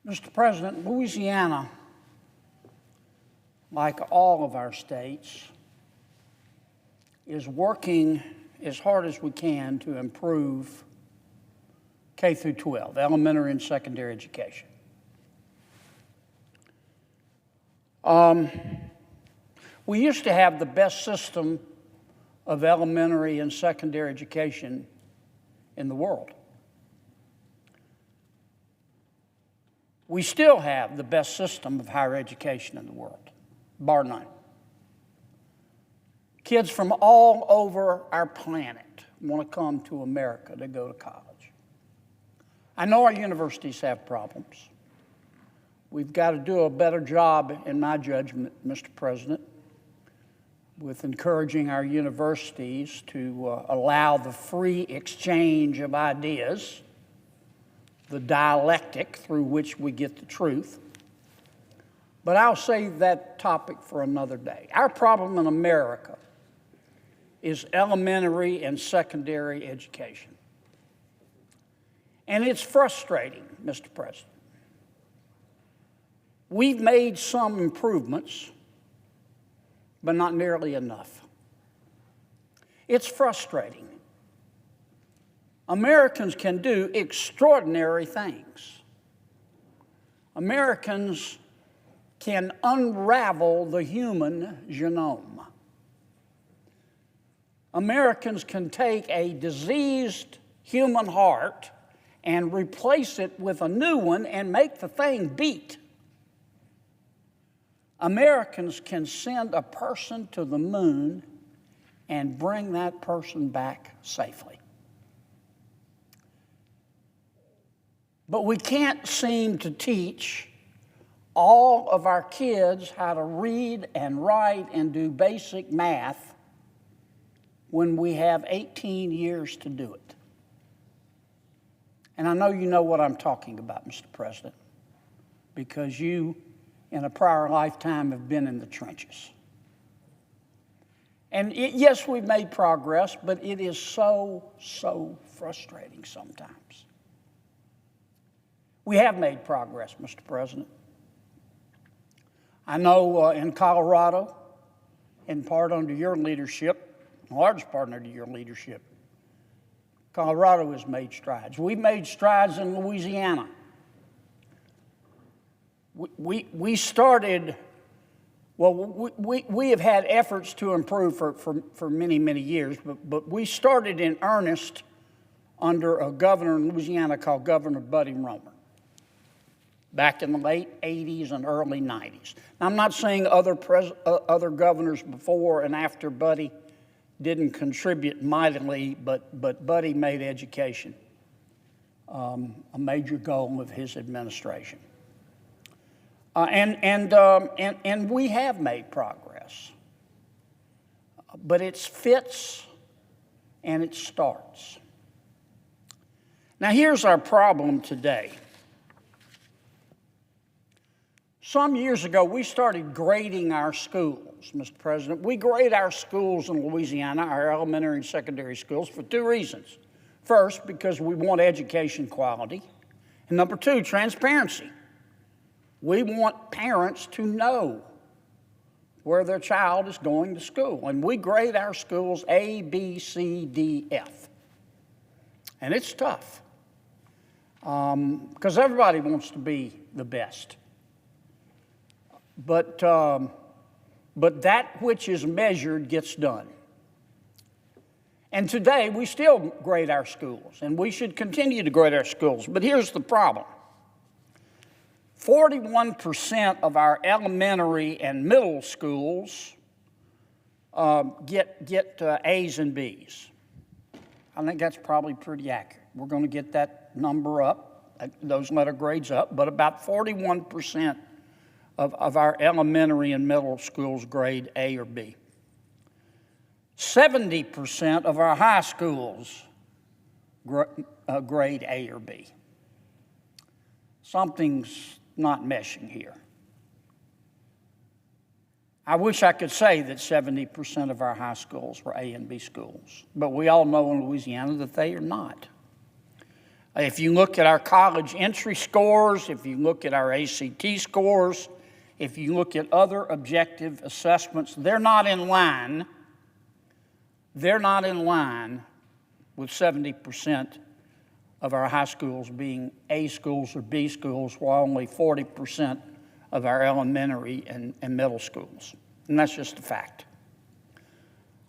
Mr. President, Louisiana, like all of our states, is working as hard as we can to improve K through 12, elementary and secondary education. We used to have the best system of elementary and secondary education in the world. We still have the best system of higher education in the world, bar none. Kids from all over our planet want to come to America to go to college. I know our universities have problems. We've got to do a better job, in my judgment, Mr. President, with encouraging our universities to allow the free exchange of ideas, the dialectic through which we get the truth. But I'll save that topic for another day. Our problem in America is elementary and secondary education. And it's frustrating, Mr. President. We've made some improvements, but not nearly enough. It's frustrating. Americans can do extraordinary things. Americans can unravel the human genome. Americans can take a diseased human heart and replace it with a new one and make the thing beat. Americans can send a person to the moon and bring that person back safely. But we can't seem to teach all of our kids how to read and write and do basic math when we have 18 years to do it. And I know you know what I'm talking about, Mr. President, because you, in a prior lifetime, have been in the trenches. And yes, we've made progress, but it is so frustrating sometimes. We have made progress, Mr. President. I know in Colorado, in part under your leadership, in large part under your leadership, Colorado has made strides. We've made strides in Louisiana. We started, we have had efforts to improve for many years, but we started in earnest under a governor in Louisiana called Governor Buddy Roemer back in the late 80s and early 90s. Now, I'm not saying other governors before and after Buddy didn't contribute mightily, but Buddy made education a major goal of his administration. And we have made progress, but it's fits and it starts. Now, here's our problem today. Some years ago, we started grading our schools, Mr. President. We grade our schools in Louisiana, our elementary and secondary schools, for two reasons. First, because we want education quality, and number two, transparency. We want parents to know where their child is going to school, and we grade our schools A, B, C, D, F. And it's tough, because everybody wants to be the best. But that which is measured gets done. And today, we still grade our schools, and we should continue to grade our schools. But here's the problem. 41% of our elementary and middle schools get A's and B's. I think that's probably pretty accurate. We're going to get that number up, those letter grades up, but about 41% of our elementary and middle schools grade A or B. 70% of our high schools grade A or B. Something's not meshing here. I wish I could say that 70% of our high schools were A and B schools, but we all know in Louisiana that they are not. If you look at our college entry scores, if you look at our ACT scores, if you look at other objective assessments, they're not in line. They're not in line with 70% of our high schools being A schools or B schools, while only 40% of our elementary and middle schools. And that's just a fact.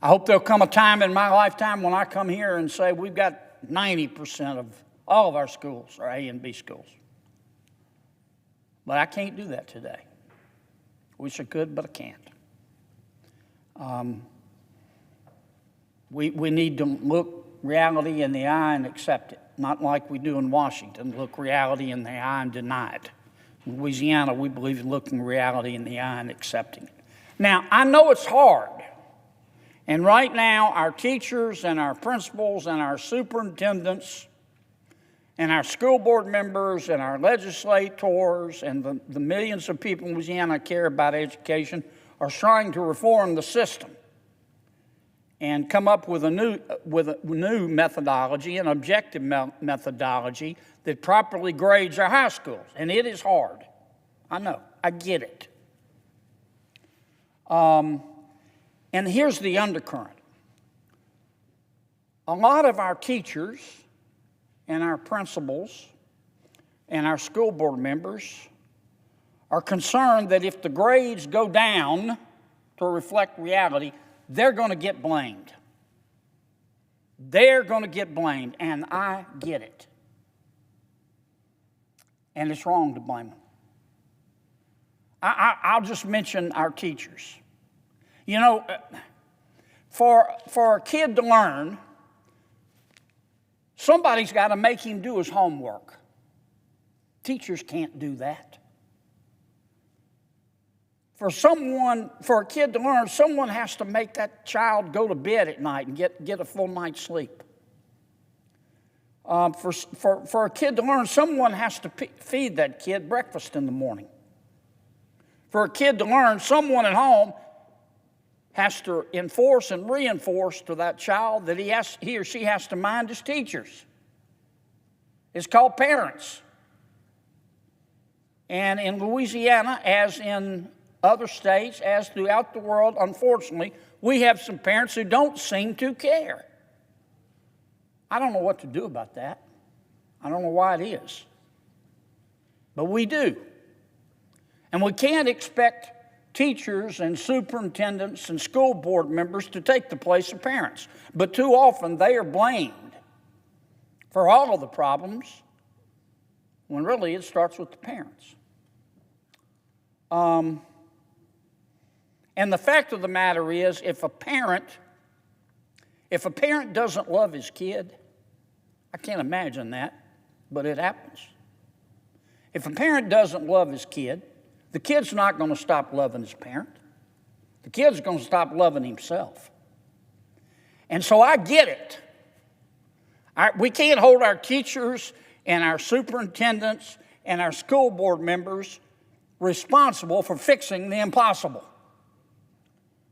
I hope there'll come a time in my lifetime when I come here and say we've got 90% of all of our schools are A and B schools. But I can't do that today. Wish I could, but I can't. We need to look reality in the eye and accept it, not like we do in Washington, look reality in the eye and deny it. In Louisiana, we believe in looking reality in the eye and accepting it. Now, I know it's hard. And right now, our teachers and our principals and our superintendents and our school board members and our legislators and the millions of people in Louisiana care about education are trying to reform the system and come up with a new methodology, an objective methodology that properly grades our high schools. And it is hard. I know. I get it. And here's the undercurrent. A lot of our teachers and our principals and our school board members are concerned that if the grades go down to reflect reality, they're going to get blamed. They're going to get blamed, and I get it. And it's wrong to blame them. I'll just mention our teachers. You know, for a kid to learn, somebody's got to make him do his homework. Teachers can't do that. For a kid to learn, someone has to make that child go to bed at night and get a full night's sleep. For a kid to learn, someone has to feed that kid breakfast in the morning. For a kid to learn, someone at home has to enforce and reinforce to that child that he or she has to mind his teachers. It's called parents. And in Louisiana, as in other states, as throughout the world, unfortunately, we have some parents who don't seem to care. I don't know what to do about that. I don't know why it is. But we do. And we can't expect teachers and superintendents and school board members to take the place of parents. But too often they are blamed for all of the problems when really it starts with the parents. And the fact of the matter is, if a parent doesn't love his kid, I can't imagine that, but it happens. If a parent doesn't love his kid, the kid's not going to stop loving his parent. The kid's going to stop loving himself. And so I get it. We can't hold our teachers and our superintendents and our school board members responsible for fixing the impossible.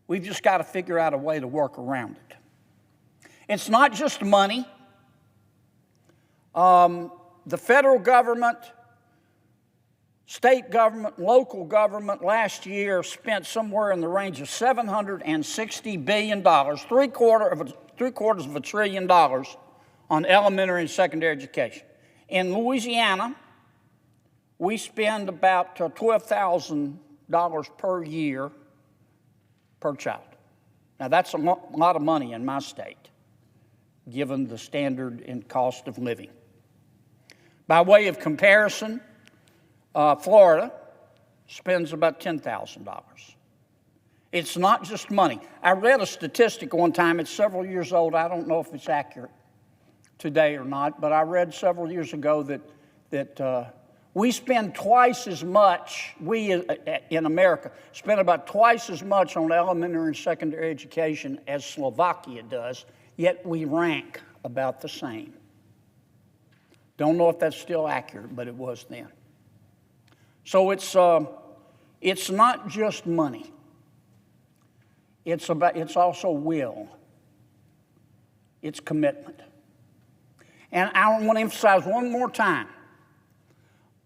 We've just got to figure out a way to work around it. It's not just money. The federal government, state government, local government last year spent somewhere in the range of $760 billion, three quarters of a trillion dollars on elementary and secondary education. In Louisiana, we spend about $12,000 per year per child. Now, that's a lot of money in my state, given the standard and cost of living. By way of comparison, Florida spends about $10,000. It's not just money. I read a statistic one time. It's several years old. I don't know if it's accurate today or not, but I read several years ago that we spend twice as much, we in America spend about twice as much on elementary and secondary education as Slovakia does, yet we rank about the same. Don't know if that's still accurate, but it was then. So it's not just money. It's also will. It's commitment. And I want to emphasize one more time,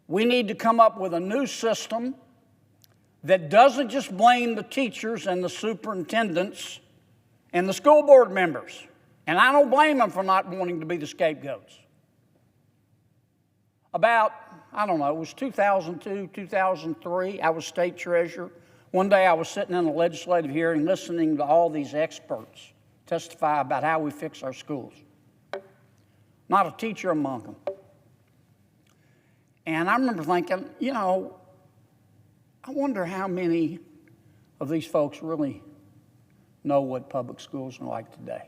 we need to come up with a new system that doesn't just blame the teachers and the superintendents and the school board members. And I don't blame them for not wanting to be the scapegoats. About, I don't know, it was 2002, 2003, I was state treasurer. One day I was sitting in a legislative hearing listening to all these experts testify about how we fix our schools. Not a teacher among them. And I remember thinking, you know, I wonder how many of these folks really know what public schools are like today.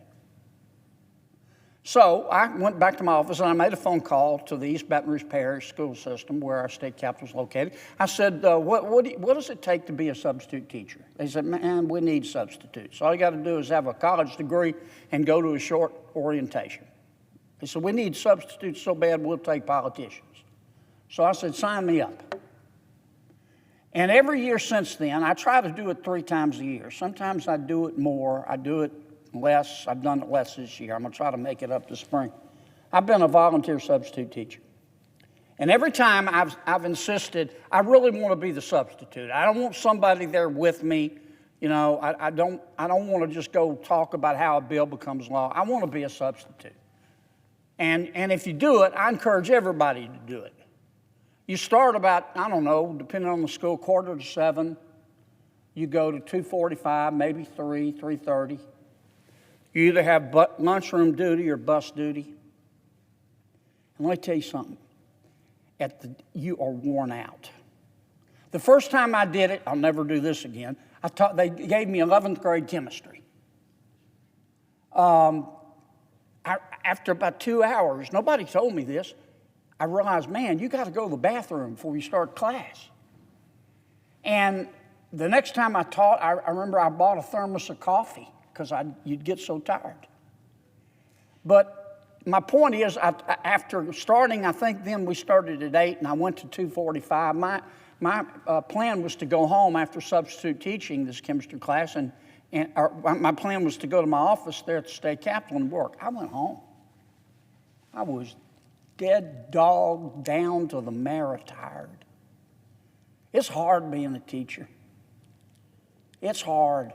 So I went back to my office and I made a phone call to the East Baton Rouge Parish school system where our state capital is located. I said, what does it take to be a substitute teacher? They said, man, we need substitutes. All you got to do is have a college degree and go to a short orientation. They said, we need substitutes so bad we'll take politicians. So I said, sign me up. And every year since then, I try to do it 3 times a year. Sometimes I do it more. I do it less. I've done it less this year. I'm going to try to make it up this spring. I've been a volunteer substitute teacher. And every time I've insisted, I really want to be the substitute. I don't want somebody there with me. You know, I don't want to just go talk about how a bill becomes law. I want to be a substitute. And if you do it, I encourage everybody to do it. You start about, I don't know, depending on the school, 6:45. You go to 2:45, maybe 3, 3:30. You either have lunchroom duty or bus duty. And let me tell you something. You are worn out. The first time I did it, I'll never do this again, they gave me 11th grade chemistry. After about 2 hours, nobody told me this, I realized, man, you got to go to the bathroom before you start class. And the next time I taught, I remember I bought a thermos of coffee because you'd get so tired. But my point is, after starting, I think then we started at 8 and I went to 2:45. My plan was to go home after substitute teaching this chemistry class, and my plan was to go to my office there at the state capitol and work. I went home. I was dead dog down to the marrow tired. It's hard being a teacher. It's hard.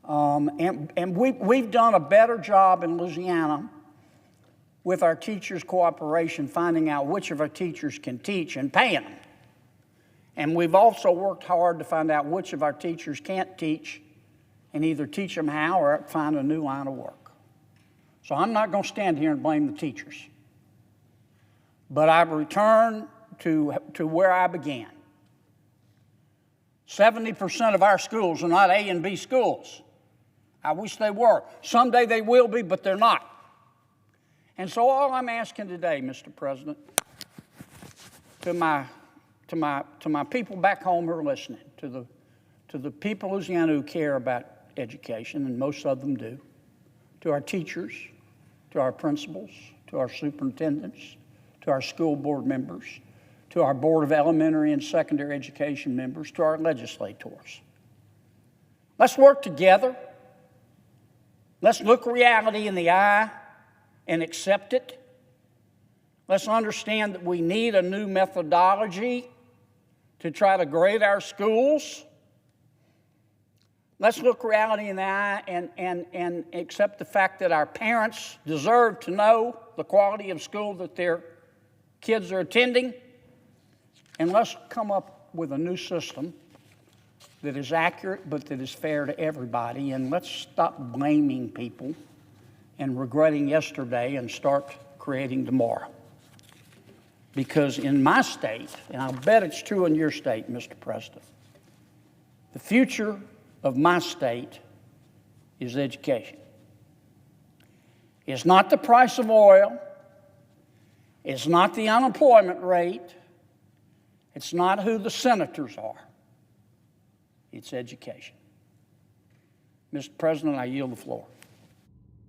And we've done a better job in Louisiana with our teachers' cooperation, finding out which of our teachers can teach and paying them. And we've also worked hard to find out which of our teachers can't teach and either teach them how or find a new line of work. So I'm not going to stand here and blame the teachers. But I return to where I began. 70% of our schools are not A and B schools. I wish they were. Someday they will be, but they're not. And so all I'm asking today, Mr. President, to my people back home who are listening, to the people in Louisiana who care about education, and most of them do, to our teachers, to our principals, to our superintendents, to our school board members, to our Board of Elementary and Secondary Education members, to our legislators. Let's work together. Let's look reality in the eye and accept it. Let's understand that we need a new methodology to try to grade our schools. Let's look reality in the eye and accept the fact that our parents deserve to know the quality of school that their kids are attending. And let's come up with a new system that is accurate but that is fair to everybody. And let's stop blaming people and regretting yesterday and start creating tomorrow. Because in my state, and I'll bet it's true in your state, Mr. President, the future of my state is education. It's not the price of oil. It's not the unemployment rate. It's not who the senators are. It's education. Mr. President, I yield the floor.